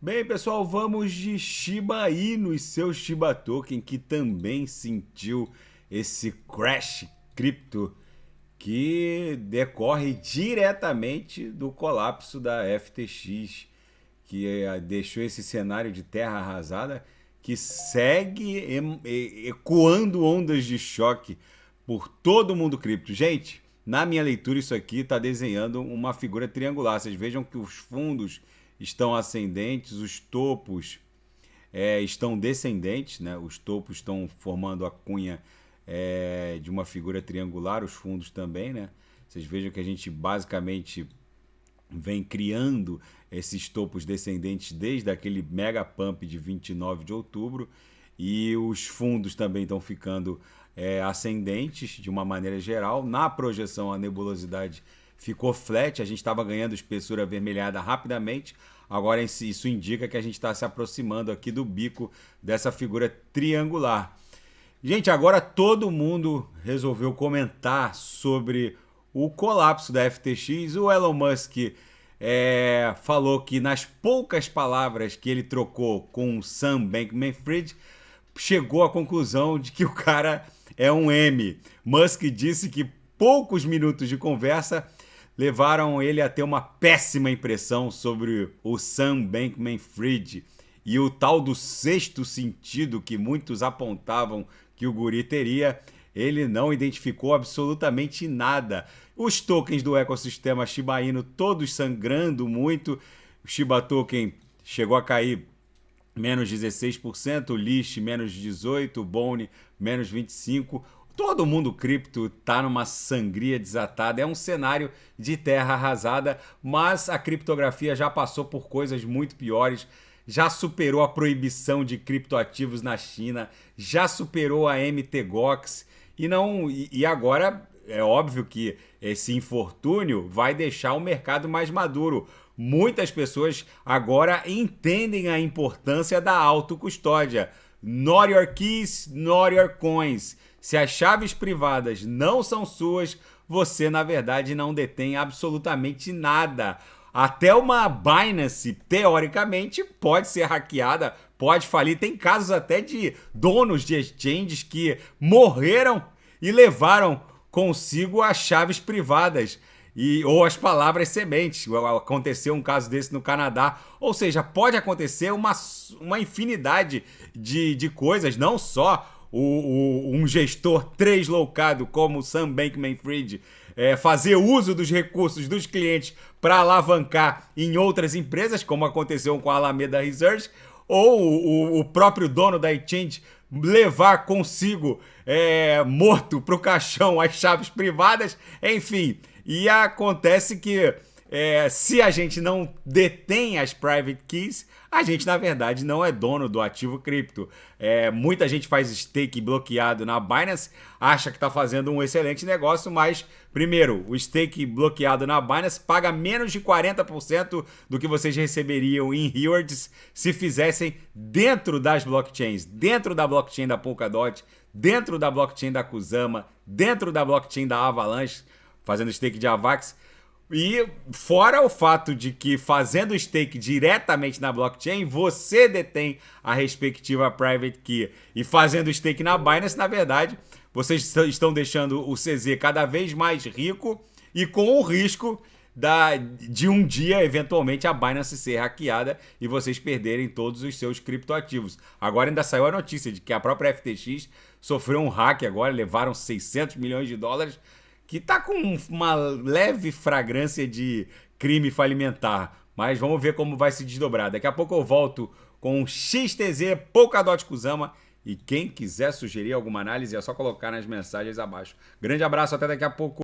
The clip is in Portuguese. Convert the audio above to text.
Bem, pessoal, vamos de Shiba Inu e seu Shiba Token, que também sentiu esse crash cripto que decorre diretamente do colapso da FTX, que deixou esse cenário de terra arrasada que segue ecoando ondas de choque por todo o mundo cripto. Gente, na minha leitura, isso aqui está desenhando uma figura triangular. Vocês vejam que os fundos estão ascendentes, os topos estão descendentes, né? Os topos estão formando a cunha de uma figura triangular, os fundos também, né? Vocês vejam que a gente basicamente vem criando esses topos descendentes desde aquele mega pump de 29 de outubro e os fundos também estão ficando ascendentes de uma maneira geral. Na projeção, a nebulosidade ficou flat, a gente estava ganhando espessura avermelhada rapidamente. Agora isso indica que a gente está se aproximando aqui do bico dessa figura triangular. Gente, agora todo mundo resolveu comentar sobre o colapso da FTX. O Elon Musk falou que nas poucas palavras que ele trocou com o Sam Bankman-Fried, chegou à conclusão de que o cara é um M. Musk disse que poucos minutos de conversa levaram ele a ter uma péssima impressão sobre o Sam Bankman-Fried e o tal do sexto sentido que muitos apontavam que o guri teria. Ele não identificou absolutamente nada. Os tokens do ecossistema Shiba Inu todos sangrando muito. O Shiba Token chegou a cair menos 16%, o Lish menos 18%, o Bone menos 25%. Todo mundo cripto tá numa sangria desatada. É um cenário de terra arrasada, mas a criptografia já passou por coisas muito piores. Já superou a proibição de criptoativos na China, já superou a MTGOX e agora é óbvio que esse infortúnio vai deixar o mercado mais maduro. Muitas pessoas agora entendem a importância da autocustódia. Not your keys, not your coins. Se as chaves privadas não são suas, você na verdade não detém absolutamente nada. Até uma Binance, teoricamente, pode ser hackeada, pode falir. Tem casos até de donos de exchanges que morreram e levaram consigo as chaves privadas ou as palavras sementes. Aconteceu um caso desse no Canadá. Ou seja, pode acontecer uma infinidade de coisas, não só um gestor translocado como o Sam Bankman-Fried fazer uso dos recursos dos clientes para alavancar em outras empresas, como aconteceu com a Alameda Research, ou o próprio dono da exchange levar consigo morto para o caixão as chaves privadas, enfim. E acontece que se a gente não detém as private keys, a gente na verdade não é dono do ativo cripto. Muita gente faz stake bloqueado na Binance, acha que está fazendo um excelente negócio, mas primeiro, o stake bloqueado na Binance paga menos de 40% do que vocês receberiam em rewards se fizessem dentro das blockchains, dentro da blockchain da Polkadot, dentro da blockchain da Kusama, dentro da blockchain da Avalanche, fazendo stake de Avax. E fora o fato de que fazendo stake diretamente na blockchain, você detém a respectiva private key. E fazendo stake na Binance, na verdade, vocês estão deixando o CZ cada vez mais rico e com o risco de um dia, eventualmente, a Binance ser hackeada e vocês perderem todos os seus criptoativos. Agora ainda saiu a notícia de que a própria FTX sofreu um hack agora, levaram 600 milhões de dólares, que está com uma leve fragrância de crime falimentar. Mas vamos ver como vai se desdobrar. Daqui a pouco eu volto com XTZ Polkadot Kusama. E quem quiser sugerir alguma análise é só colocar nas mensagens abaixo. Grande abraço, até daqui a pouco.